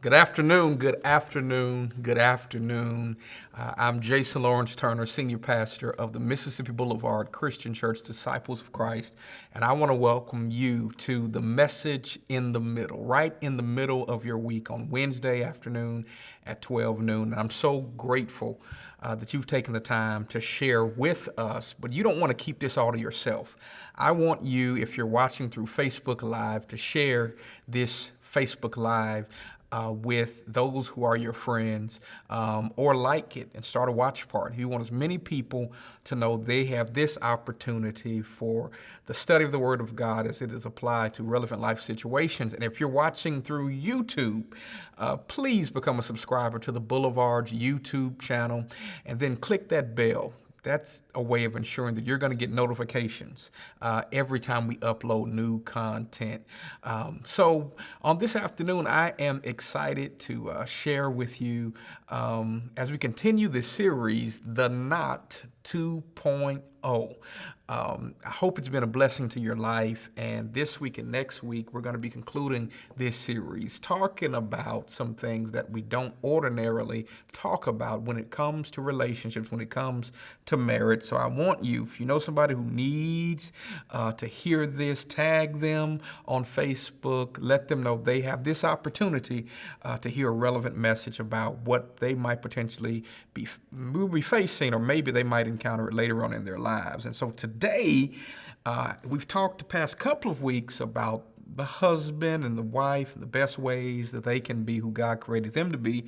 Good afternoon, good afternoon, good afternoon. I'm Jason Lawrence Turner, Senior Pastor of the Mississippi Boulevard Christian Church Disciples of Christ, and I want to welcome you to the Message in the Middle, right in the middle of your week on Wednesday afternoon at 12 noon. And I'm so grateful that you've taken the time to share with us, but you don't want to keep this all to yourself. I want you, if you're watching through Facebook Live, to share this Facebook Live with those who are your friends, or like it and start a watch party. You want as many people to know they have this opportunity for the study of the Word of God as it is applied to relevant life situations. And if you're watching through YouTube, please become a subscriber to the Boulevard's YouTube channel and then click that bell. That's a way of ensuring that you're going to get notifications every time we upload new content. So on this afternoon, I am excited to share with you as we continue this series, The Not 2.0. I hope it's been a blessing to your life. And this week and next week, we're going to be concluding this series, talking about some things that we don't ordinarily talk about when it comes to relationships, when it comes to marriage. So I want you, if you know somebody who needs to hear this, tag them on Facebook, let them know they have this opportunity to hear a relevant message about what they might potentially be facing, or maybe they might encounter it later on in their lives. And so today, we've talked the past couple of weeks about the husband and the wife and the best ways that they can be who God created them to be.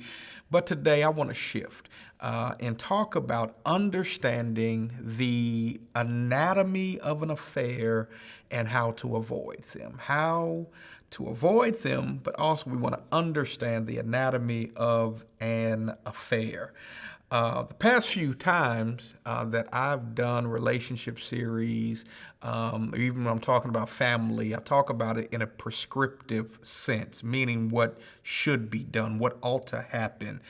But today I want to shift and talk about understanding the anatomy of an affair and how to avoid them. How to avoid them, but also we want to understand the anatomy of an affair. The past few times that I've done relationship series, even when I'm talking about family, I talk about it in a prescriptive sense, meaning what should be done, what ought to happen.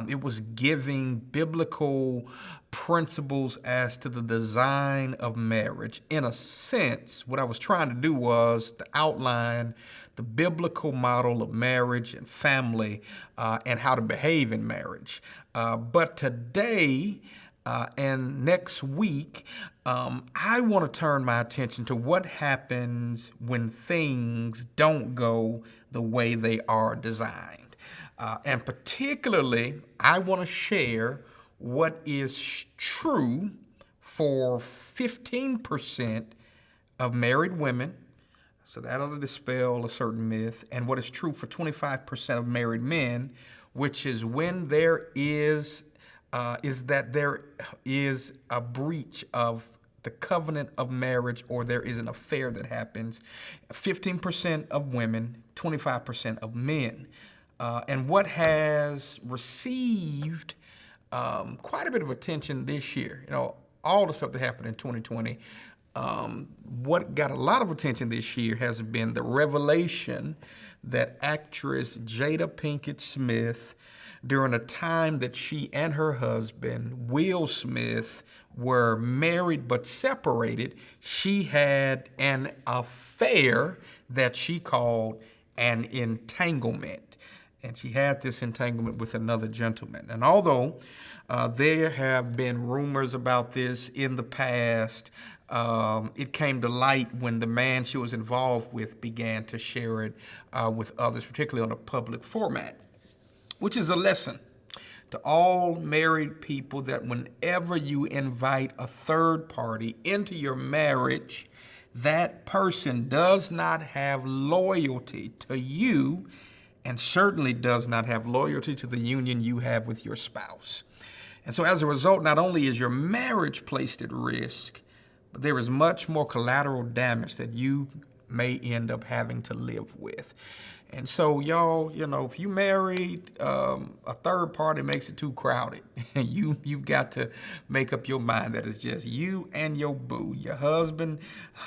It was giving biblical principles as to the design of marriage. In a sense, what I was trying to do was to outline the biblical model of marriage and family and how to behave in marriage. But today and next week, I want to turn my attention to what happens when things don't go the way they are designed. And particularly, I want to share what is true for 15% of married women. So that'll dispel a certain myth. And what is true for 25% of married men, which is when there is that there is a breach of the covenant of marriage, or there is an affair that happens. 15% of women, 25% of men. And what has received quite a bit of attention this year, all the stuff that happened in 2020, what got a lot of attention this year has been the revelation that actress Jada Pinkett Smith, during a time that she and her husband, Will Smith, were married but separated, she had an affair that she called an entanglement. And she had this entanglement with another gentleman. And although there have been rumors about this in the past, it came to light when the man she was involved with began to share it with others, particularly on a public format, which is a lesson to all married people that whenever you invite a third party into your marriage, that person does not have loyalty to you and certainly does not have loyalty to the union you have with your spouse. And so as a result, not only is your marriage placed at risk, but there is much more collateral damage that you may end up having to live with. And so, y'all, if you married, a third party makes it too crowded. You've got to make up your mind that it's just you and your boo, your husband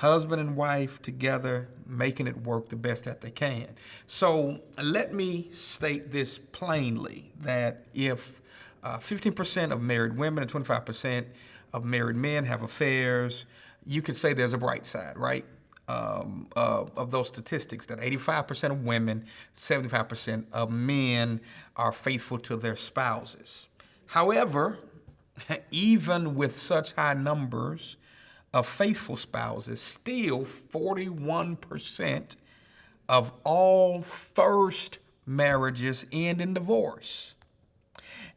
and wife together, making it work the best that they can. So let me state this plainly, that if 15% of married women and 25% of married men have affairs, you could say there's a bright side, right? of those statistics, that 85% of women, 75% of men are faithful to their spouses. However, even with such high numbers of faithful spouses, still 41% of all first marriages end in divorce.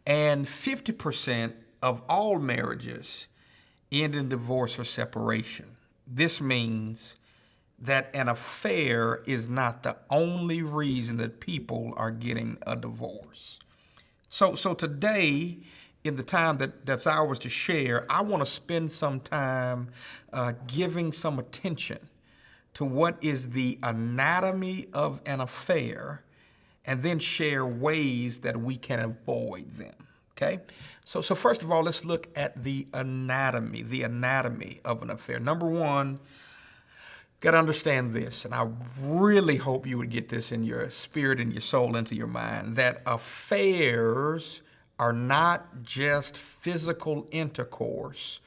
And 50% of all marriages end in divorce or separation. This means that an affair is not the only reason that people are getting a divorce. So today, in the time that's ours to share, I want to spend some time giving some attention to what is the anatomy of an affair, and then share ways that we can avoid them, okay? So first of all, let's look at the anatomy of an affair. Number one, got to understand this, and I really hope you would get this in your spirit and your soul, into your mind, that affairs are not just physical intercourse,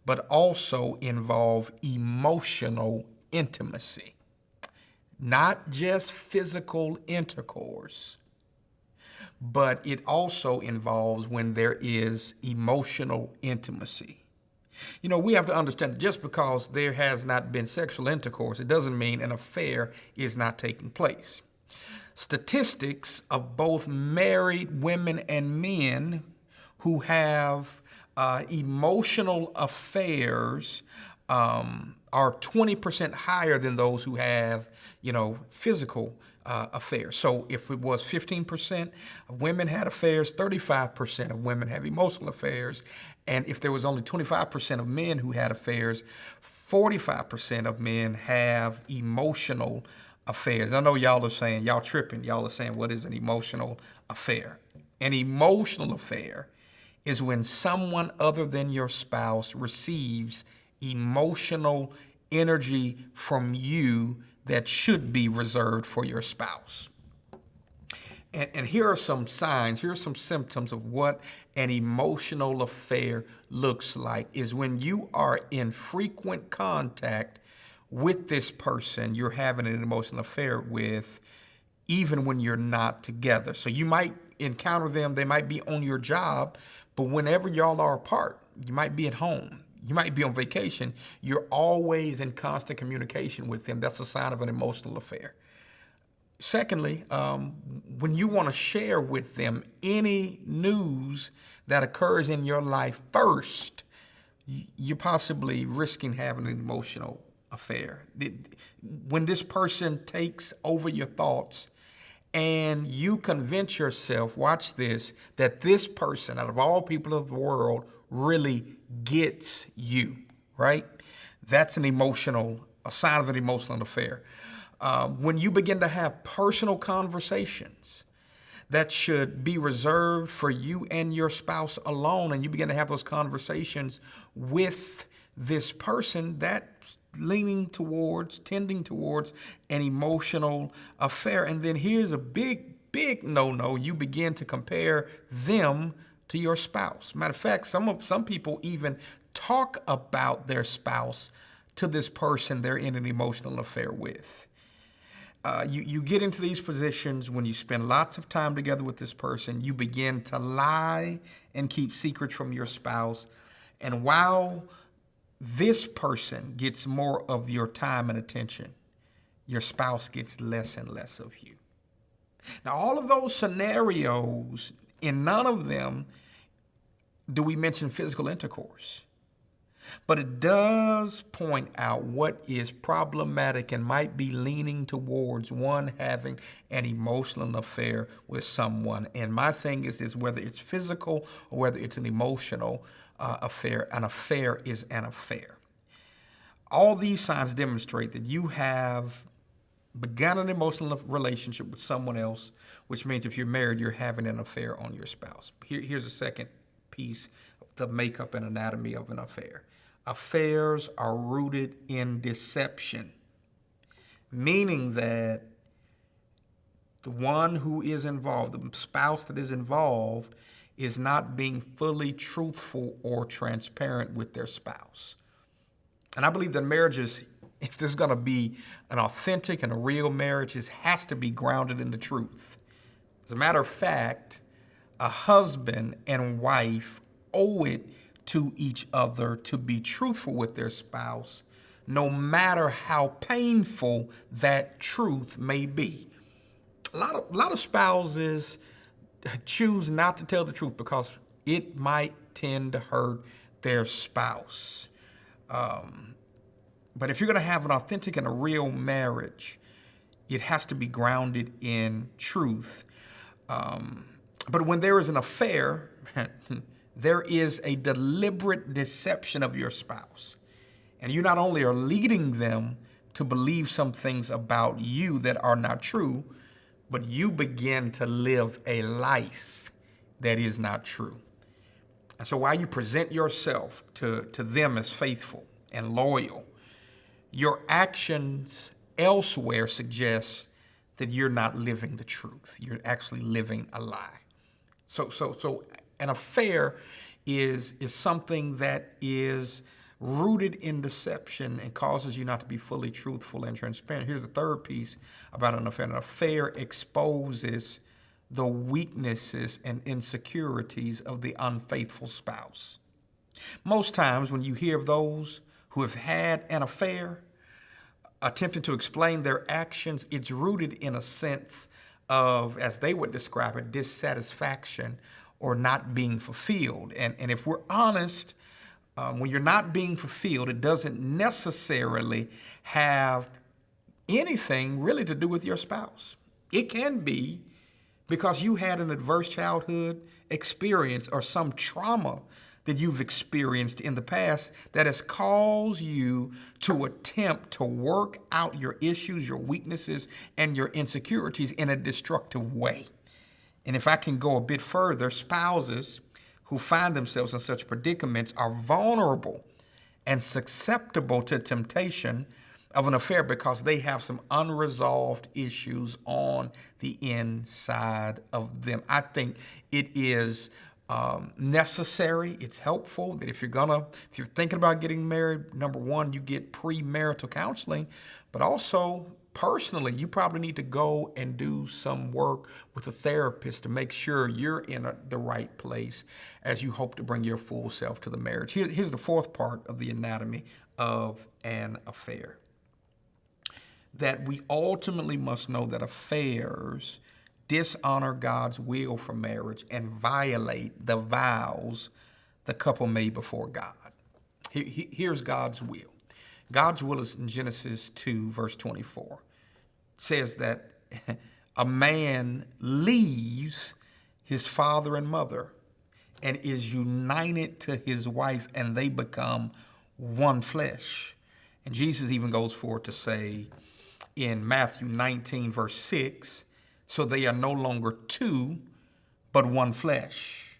but also involve emotional intimacy. Not just physical intercourse, but it also involves when there is emotional intimacy. You know, we have to understand that just because there has not been sexual intercourse, it doesn't mean an affair is not taking place. Statistics of both married women and men who have emotional affairs are 20% higher than those who have, physical affairs. So if it was 15% of women had affairs, 35% of women have emotional affairs. And if there was only 25% of men who had affairs, 45% of men have emotional affairs. I know y'all are saying, y'all tripping. Y'all are saying, what is an emotional affair? An emotional affair is when someone other than your spouse receives emotional energy from you that should be reserved for your spouse. And here are some signs, here are some symptoms of what an emotional affair looks like, is when you are in frequent contact with this person you're having an emotional affair with, even when you're not together. So you might encounter them, they might be on your job, but whenever y'all are apart, you might be at home, you might be on vacation, you're always in constant communication with them. That's a sign of an emotional affair. Secondly, when you want to share with them any news that occurs in your life first, you're possibly risking having an emotional affair. When this person takes over your thoughts and you convince yourself, watch this, that this person, out of all people of the world, really gets you, right? That's a sign of an emotional affair. When you begin to have personal conversations that should be reserved for you and your spouse alone, and you begin to have those conversations with this person, that's tending towards an emotional affair. And then here's a big no-no. You begin to compare them to your spouse. Matter of fact, some people even talk about their spouse to this person they're in an emotional affair with. You get into these positions when you spend lots of time together with this person. You begin to lie and keep secrets from your spouse. And while this person gets more of your time and attention, your spouse gets less and less of you. Now, all of those scenarios, in none of them do we mention physical intercourse. But it does point out what is problematic and might be leaning towards one having an emotional affair with someone. And my thing is whether it's physical or whether it's an emotional affair, an affair is an affair. All these signs demonstrate that you have begun an emotional relationship with someone else, which means if you're married, you're having an affair on your spouse. Here's a second piece of the makeup and anatomy of an affair. Affairs are rooted in deception, meaning that the one who is involved, the spouse that is involved, is not being fully truthful or transparent with their spouse. And I believe that marriages if there's going to be an authentic and a real marriage, it has to be grounded in the truth. As a matter of fact, a husband and wife owe it to each other to be truthful with their spouse, no matter how painful that truth may be. A lot of spouses choose not to tell the truth because it might tend to hurt their spouse. But if you're going to have an authentic and a real marriage, it has to be grounded in truth. But when there is an affair, there is a deliberate deception of your spouse. And you not only are leading them to believe some things about you that are not true, but you begin to live a life that is not true. And so while you present yourself to them as faithful and loyal, your actions elsewhere suggest that you're not living the truth. You're actually living a lie. So an affair is something that is rooted in deception and causes you not to be fully truthful and transparent. Here's the third piece about an affair. An affair exposes the weaknesses and insecurities of the unfaithful spouse. Most times when you hear of those who have had an affair attempting to explain their actions, it's rooted in a sense of, as they would describe it, dissatisfaction or not being fulfilled. And if we're honest, when you're not being fulfilled, it doesn't necessarily have anything really to do with your spouse. It can be because you had an adverse childhood experience or some trauma that you've experienced in the past that has caused you to attempt to work out your issues, your weaknesses, and your insecurities in a destructive way. And if I can go a bit further, spouses who find themselves in such predicaments are vulnerable and susceptible to temptation of an affair because they have some unresolved issues on the inside of them. I think it is necessary, it's helpful that if you're thinking about getting married, number one, you get premarital counseling, but also personally, you probably need to go and do some work with a therapist to make sure you're in the right place as you hope to bring your full self to the marriage. Here's the fourth part of the anatomy of an affair. That we ultimately must know that affairs dishonor God's will for marriage and violate the vows the couple made before God. Here's God's will. God's will is in Genesis 2, verse 24. It says that a man leaves his father and mother and is united to his wife, and they become one flesh. And Jesus even goes forward to say in Matthew 19, verse 6, so they are no longer two, but one flesh.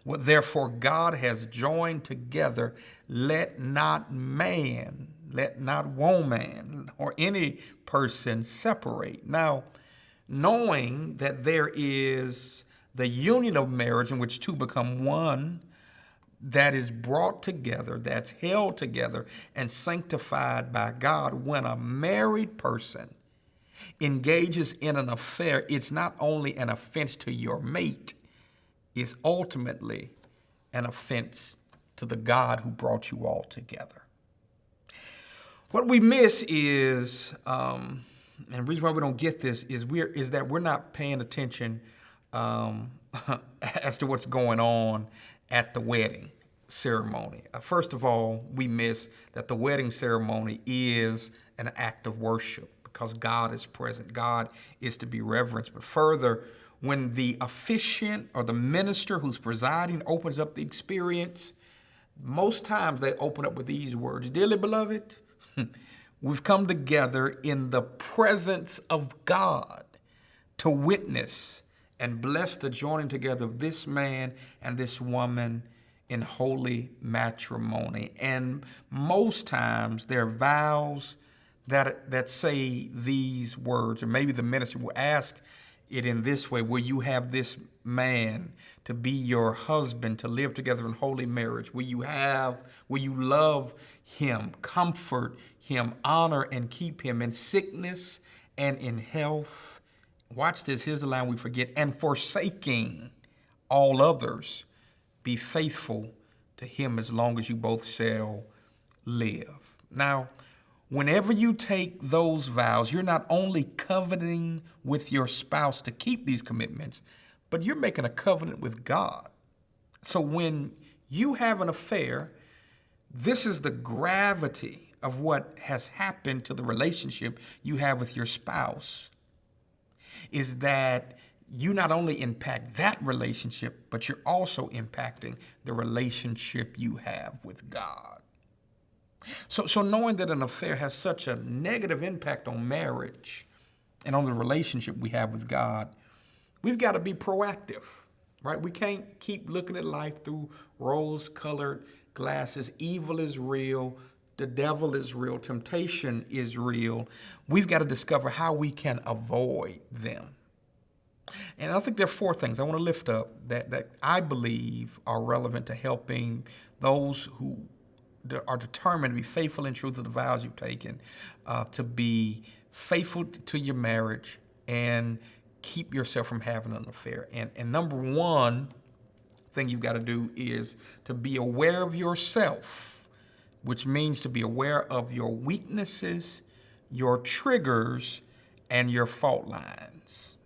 What therefore God has joined together, let not man, let not woman, or any person separate. Now, knowing that there is the union of marriage in which two become one, that is brought together, that's held together and sanctified by God, when a married person engages in an affair, it's not only an offense to your mate, it's ultimately an offense to the God who brought you all together. What we miss is, and the reason why we don't get this is that we're not paying attention as to what's going on at the wedding ceremony. First of all, we miss that the wedding ceremony is an act of worship, because God is present. God is to be reverenced. But further, when the officiant or the minister who's presiding opens up the experience, most times they open up with these words: "Dearly beloved, we've come together in the presence of God to witness and bless the joining together of this man and this woman in holy matrimony." And most times there are vows that say these words, or maybe the minister will ask it in this way: will you have this man to be your husband, to live together in holy marriage? Will you love him, comfort him, honor and keep him in sickness and in health? Watch this. Here's the line we forget. And forsaking all others, be faithful to him as long as you both shall live. Now, whenever you take those vows, you're not only covenanting with your spouse to keep these commitments, but you're making a covenant with God. So when you have an affair, this is the gravity of what has happened to the relationship you have with your spouse, is that you not only impact that relationship, but you're also impacting the relationship you have with God. So knowing that an affair has such a negative impact on marriage and on the relationship we have with God, we've got to be proactive, right? We can't keep looking at life through rose-colored glasses. Evil is real. The devil is real. Temptation is real. We've got to discover how we can avoid them. And I think there are four things I want to lift up that I believe are relevant to helping those who are determined to be faithful and true to the vows you've taken, to be faithful to your marriage and keep yourself from having an affair. And number one thing you've got to do is to be aware of yourself, which means to be aware of your weaknesses, your triggers, and your fault lines.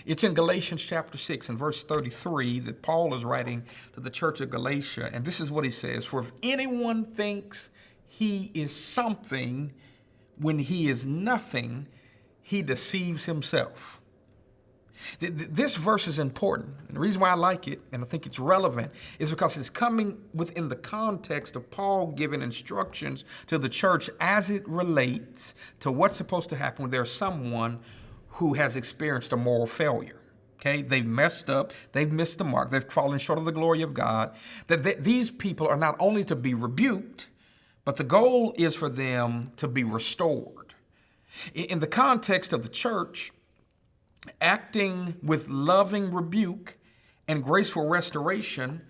It's in Galatians chapter 6 and verse 33 that Paul is writing to the church of Galatia, and this is what he says: "For if anyone thinks he is something when he is nothing, he deceives himself." This verse is important. And the reason why I like it, and I think it's relevant, is because it's coming within the context of Paul giving instructions to the church as it relates to what's supposed to happen when there's someone who has experienced a moral failure. Okay, they've messed up, they've missed the mark, they've fallen short of the glory of God. These people are not only to be rebuked, but the goal is for them to be restored. In the context of the church, acting with loving rebuke and graceful restoration,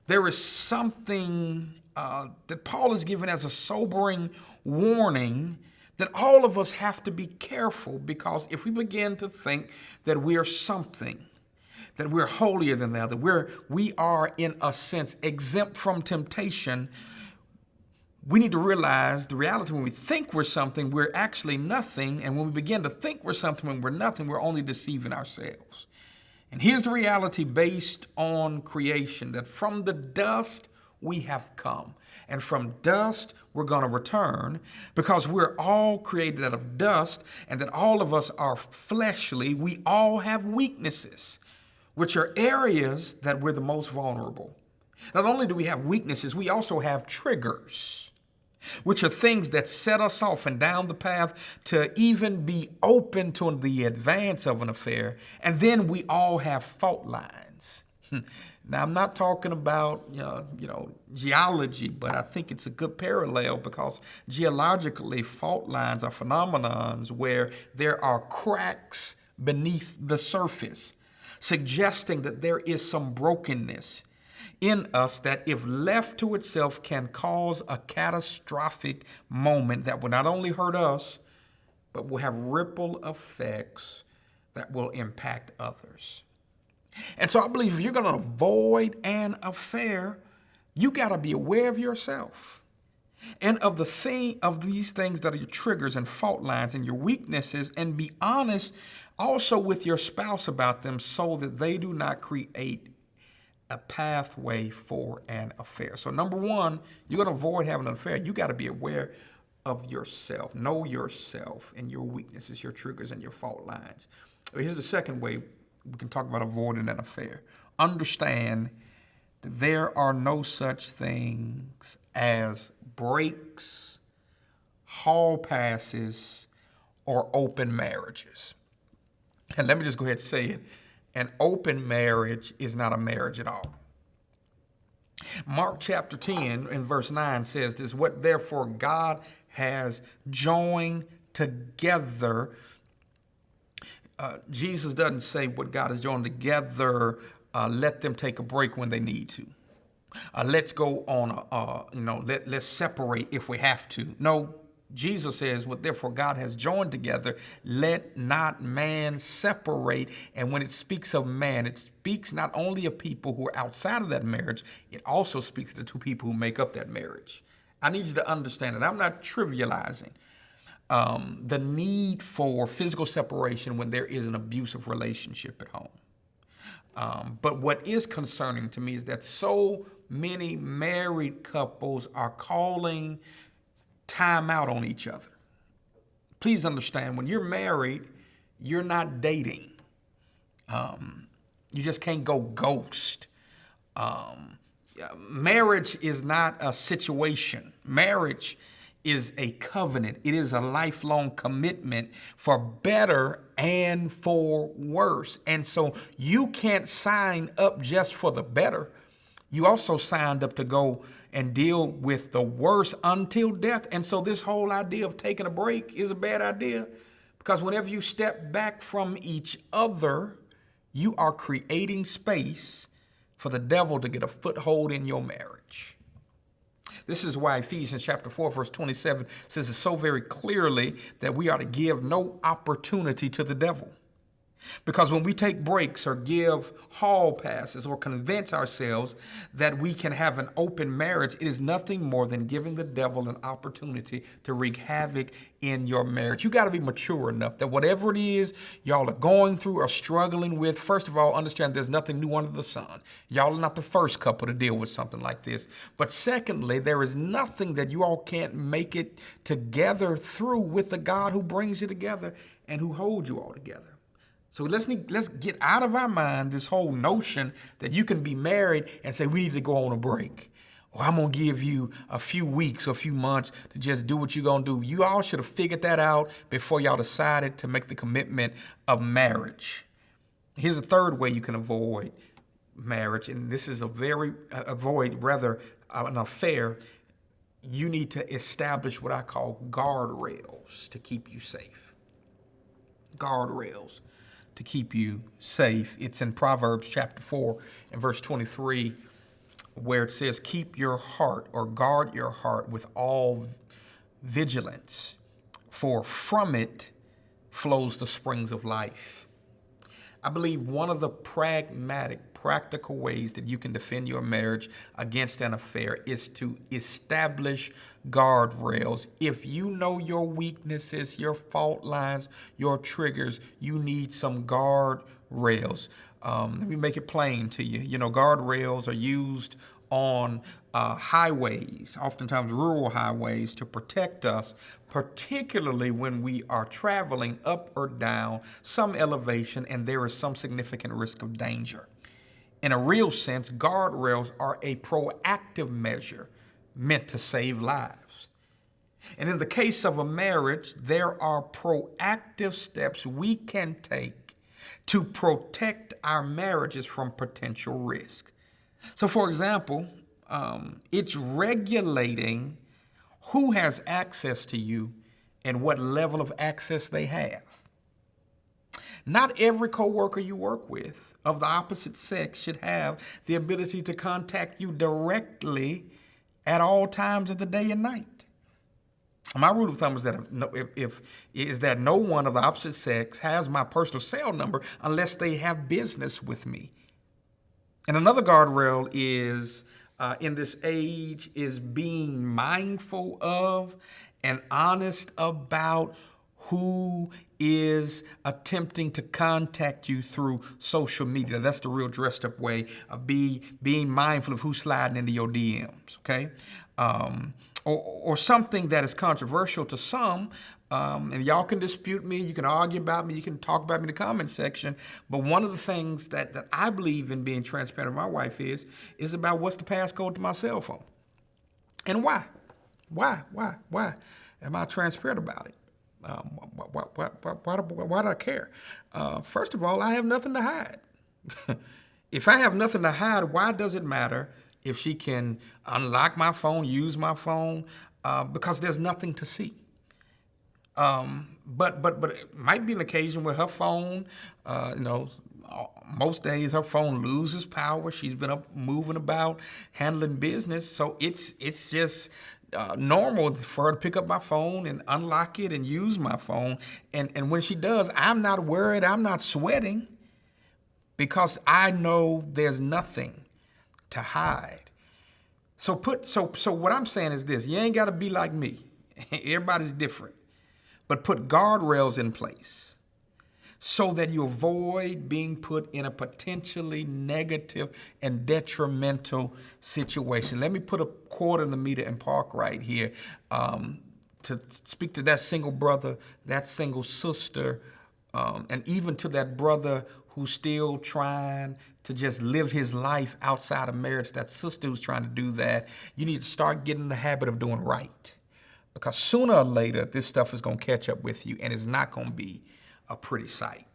there is something that Paul is given as a sobering warning that all of us have to be careful, because if we begin to think that we are something, that we're holier than the other, we are in a sense exempt from temptation, we need to realize the reality: when we think we're something, we're actually nothing. And when we begin to think we're something when we're nothing, we're only deceiving ourselves. And here's the reality based on creation, that from the dust we have come, and from dust we're going to return, because we're all created out of dust, and that all of us are fleshly. We all have weaknesses, which are areas that we're the most vulnerable. Not only do we have weaknesses, we also have triggers, which are things that set us off and down the path to even be open to the advance of an affair. And then we all have fault lines. Now, I'm not talking about, geology, but I think it's a good parallel, because geologically, fault lines are phenomenons where there are cracks beneath the surface, suggesting that there is some brokenness in us that, if left to itself, can cause a catastrophic moment that will not only hurt us, but will have ripple effects that will impact others. And so I believe if you're going to avoid an affair, you got to be aware of yourself and of these things that are your triggers and fault lines and your weaknesses, and be honest also with your spouse about them, so that they do not create a pathway for an affair. So number one, you're going to avoid having an affair. You got to be aware of yourself. Know yourself and your weaknesses, your triggers, and your fault lines. Here's the second way we can talk about avoiding an affair. Understand that there are no such things as breaks, hall passes, or open marriages. And let me just go ahead and say it. An open marriage is not a marriage at all. Mark chapter 10 and verse 9 says this: "What therefore God has joined together, Jesus doesn't say what God has joined together, let them take a break when they need to. Let's go on, let's separate if we have to. No, Jesus says, what therefore God has joined together, let not man separate. And when it speaks of man, it speaks not only of people who are outside of that marriage, it also speaks to the two people who make up that marriage. I need you to understand that I'm not trivializing the need for physical separation when there is an abusive relationship at home. But what is concerning to me is that so many married couples are calling time out on each other. Please understand, when you're married, you're not dating. You just can't go ghost. Marriage is not a situation. Marriage is a covenant. It is a lifelong commitment for better and for worse. And so you can't sign up just for the better. You also signed up to go and deal with the worst until death. And so this whole idea of taking a break is a bad idea, because whenever you step back from each other, you are creating space for the devil to get a foothold in your marriage. This is why Ephesians chapter 4, verse 27 says it so very clearly that we are to give no opportunity to the devil. Because when we take breaks or give hall passes or convince ourselves that we can have an open marriage, it is nothing more than giving the devil an opportunity to wreak havoc in your marriage. You got to be mature enough that whatever it is y'all are going through or struggling with, first of all, understand there's nothing new under the sun. Y'all are not the first couple to deal with something like this. But secondly, there is nothing that you all can't make it together through with the God who brings you together and who holds you all together. So let's get out of our mind this whole notion that you can be married and say, we need to go on a break. Or I'm going to give you a few weeks or a few months to just do what you're going to do. You all should have figured that out before y'all decided to make the commitment of marriage. Here's a third way you can avoid marriage, and this is an affair. You need to establish what I call guardrails to keep you safe. Guardrails to keep you safe. It's in Proverbs chapter 4 and verse 23, where it says, keep your heart or guard your heart with all vigilance, for from it flows the springs of life. I believe one of the practical ways that you can defend your marriage against an affair is to establish guardrails. If you know your weaknesses, your fault lines, your triggers, you need some guardrails. Let me make it plain to you. You know, guardrails are used on highways, oftentimes rural highways, to protect us, particularly when we are traveling up or down some elevation and there is some significant risk of danger. In a real sense, guardrails are a proactive measure meant to save lives. And in the case of a marriage, there are proactive steps we can take to protect our marriages from potential risk. So, for example, it's regulating who has access to you and what level of access they have. Not every coworker you work with of the opposite sex should have the ability to contact you directly at all times of the day and night. My rule of thumb is that no one of the opposite sex has my personal cell number unless they have business with me. And another guardrail is, in this age, is being mindful of and honest about who is attempting to contact you through social media. That's the real dressed up way of being mindful of who's sliding into your DMs, okay? Or something that is controversial to some, and y'all can dispute me, you can argue about me, you can talk about me in the comment section, but one of the things that I believe in being transparent with my wife is about what's the passcode to my cell phone. And why? Why am I transparent about it? Why do I care? First of all, I have nothing to hide. If I have nothing to hide, why does it matter if she can unlock my phone, use my phone? Because there's nothing to see. but it might be an occasion where her phone, most days her phone loses power. She's been up moving about, handling business. So it's just normal for her to pick up my phone and unlock it and use my phone. And when she does, I'm not worried. I'm not sweating because I know there's nothing to hide. So what I'm saying is this: you ain't got to be like me. Everybody's different, but put guardrails in place so that you avoid being put in a potentially negative and detrimental situation. Let me put a quarter in the meter and park right here to speak to that single brother, that single sister, and even to that brother who's still trying to just live his life outside of marriage, that sister who's trying to do that. You need to start getting in the habit of doing right, because sooner or later, this stuff is going to catch up with you, and it's not going to be a pretty sight.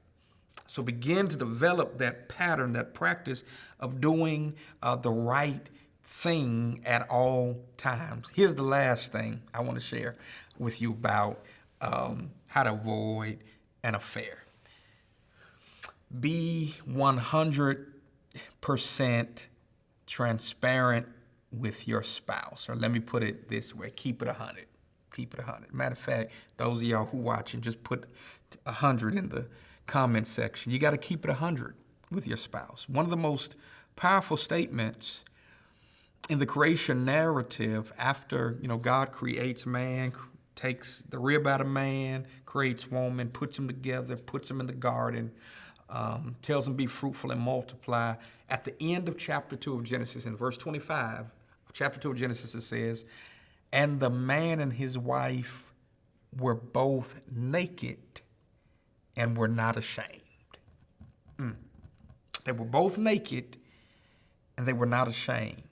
So begin to develop that pattern, that practice of doing the right thing at all times. Here's the last thing I want to share with you about how to avoid an affair. Be 100% transparent with your spouse. Or let me put it this way, keep it 100. Keep it 100. Matter of fact, those of y'all who watching, just put 100 in the comment section. You got to keep it 100 with your spouse. One of the most powerful statements in the creation narrative, after God creates man, takes the rib out of man, creates woman, puts them together, puts them in the garden, tells them be fruitful and multiply. At the end of chapter 2 of Genesis, in verse 25, chapter 2 of Genesis, it says, "And the man and his wife were both naked and were not ashamed." They were both naked and they were not ashamed.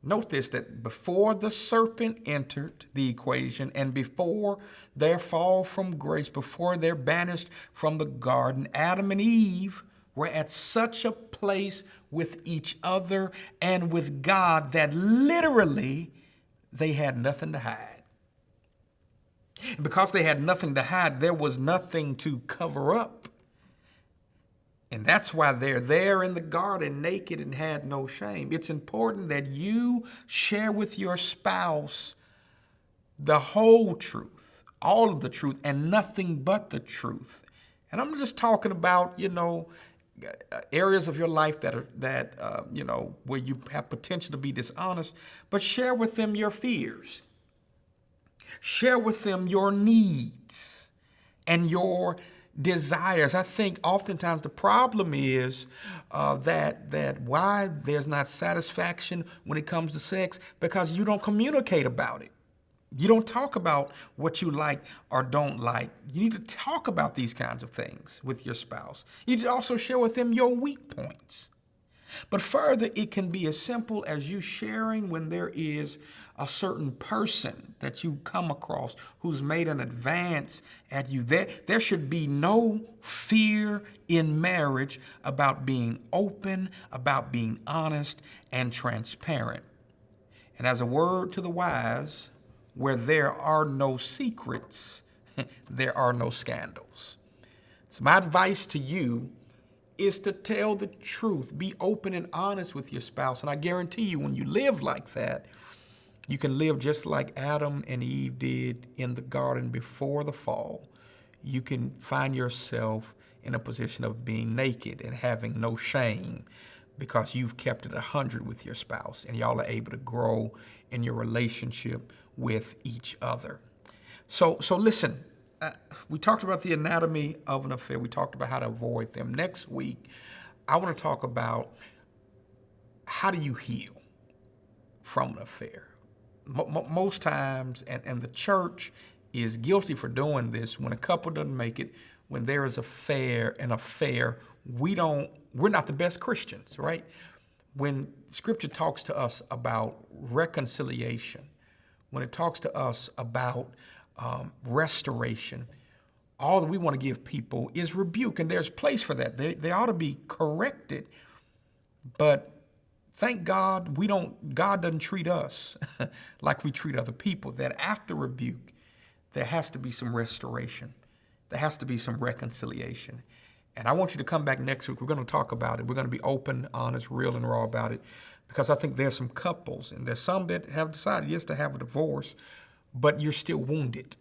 Note this, that before the serpent entered the equation and before their fall from grace, before they're banished from the garden, Adam and Eve were at such a place with each other and with God that literally they had nothing to hide. And because they had nothing to hide, there was nothing to cover up. And that's why they're there in the garden naked and had no shame. It's important that you share with your spouse the whole truth, all of the truth, and nothing but the truth. And I'm just talking about, areas of your life that where you have potential to be dishonest, but share with them your fears. Share with them your needs and your desires. I think oftentimes the problem is that why there's not satisfaction when it comes to sex, because you don't communicate about it. You don't talk about what you like or don't like. You need to talk about these kinds of things with your spouse. You need to also share with them your weak points. But further, it can be as simple as you sharing when there is a certain person that you come across who's made an advance at you. There should be no fear in marriage about being open, about being honest and transparent. And as a word to the wise, where there are no secrets, there are no scandals. So my advice to you is to tell the truth. Be open and honest with your spouse. And I guarantee you, when you live like that, you can live just like Adam and Eve did in the garden before the fall. You can find yourself in a position of being naked and having no shame because you've kept it 100 with your spouse and y'all are able to grow in your relationship with each other. So listen, we talked about the anatomy of an affair. We talked about how to avoid them. Next week, I want to talk about how do you heal from an affair. Most times, and the church is guilty for doing this, when a couple doesn't make it, when there is an affair, we're not the best Christians, right? When Scripture talks to us about reconciliation, when it talks to us about restoration, all that we want to give people is rebuke, and there's place for that. They ought to be corrected, but thank God God doesn't treat us like we treat other people, that after rebuke, there has to be some restoration. there has to be some reconciliation. And I want you to come back next week. We're going to talk about it. We're going to be open, honest, real, and raw about it, because I think there's some couples, and there's some that have decided, yes, to have a divorce, but you're still wounded,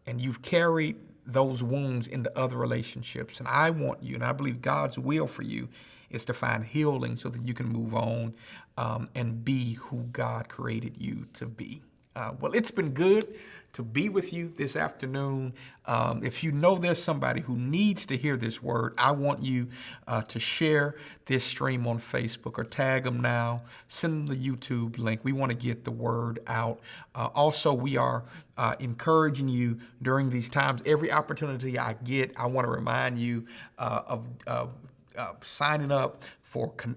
and you've carried those wounds into other relationships. And I want you, and I believe God's will for you is to find healing so that you can move on and be who God created you to be. Well, it's been good to be with you this afternoon. If you know there's somebody who needs to hear this word, I want you to share this stream on Facebook or tag them now. Send them the YouTube link. We want to get the word out. Also, we are encouraging you during these times. Every opportunity I get, I want to remind you of signing up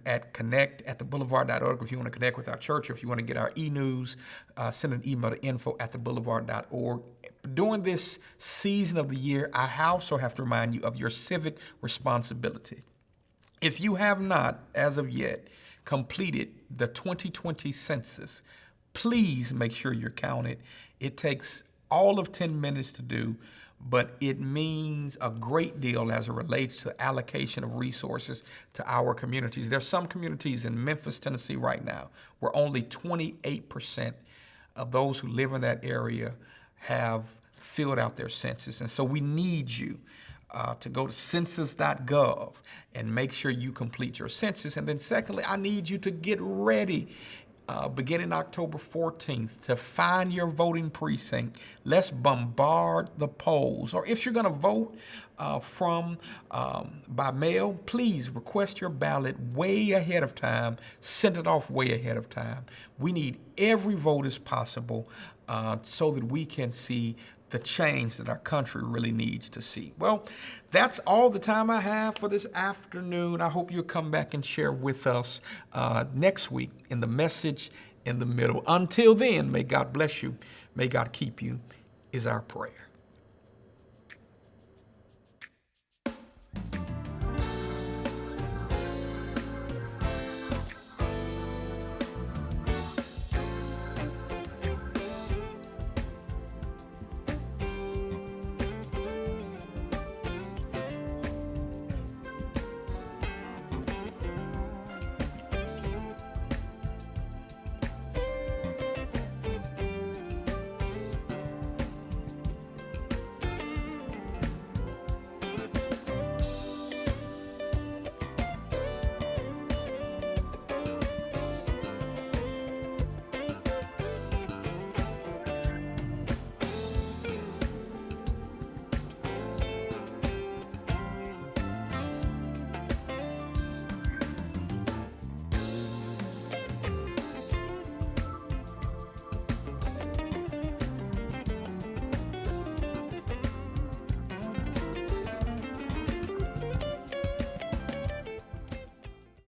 at connect at theboulevard.org. If you want to connect with our church, or if you want to get our e-news, send an email to info@theboulevard.org. During this season of the year, I also have to remind you of your civic responsibility. If you have not, as of yet, completed the 2020 census, please make sure you're counted. It takes all of 10 minutes to do, but it means a great deal as it relates to allocation of resources to our communities. There's some communities in Memphis, Tennessee right now where only 28% of those who live in that area have filled out their census. And so we need you to go to census.gov and make sure you complete your census. And then secondly, I need you to get ready beginning October 14th to find your voting precinct. Let's bombard the polls. Or if you're going to vote by mail, please request your ballot way ahead of time. Send it off way ahead of time. We need every vote as possible so that we can see the change that our country really needs to see. Well, that's all the time I have for this afternoon. I hope you'll come back and share with us next week in the Message in the Middle. Until then, may God bless you. May God keep you is our prayer.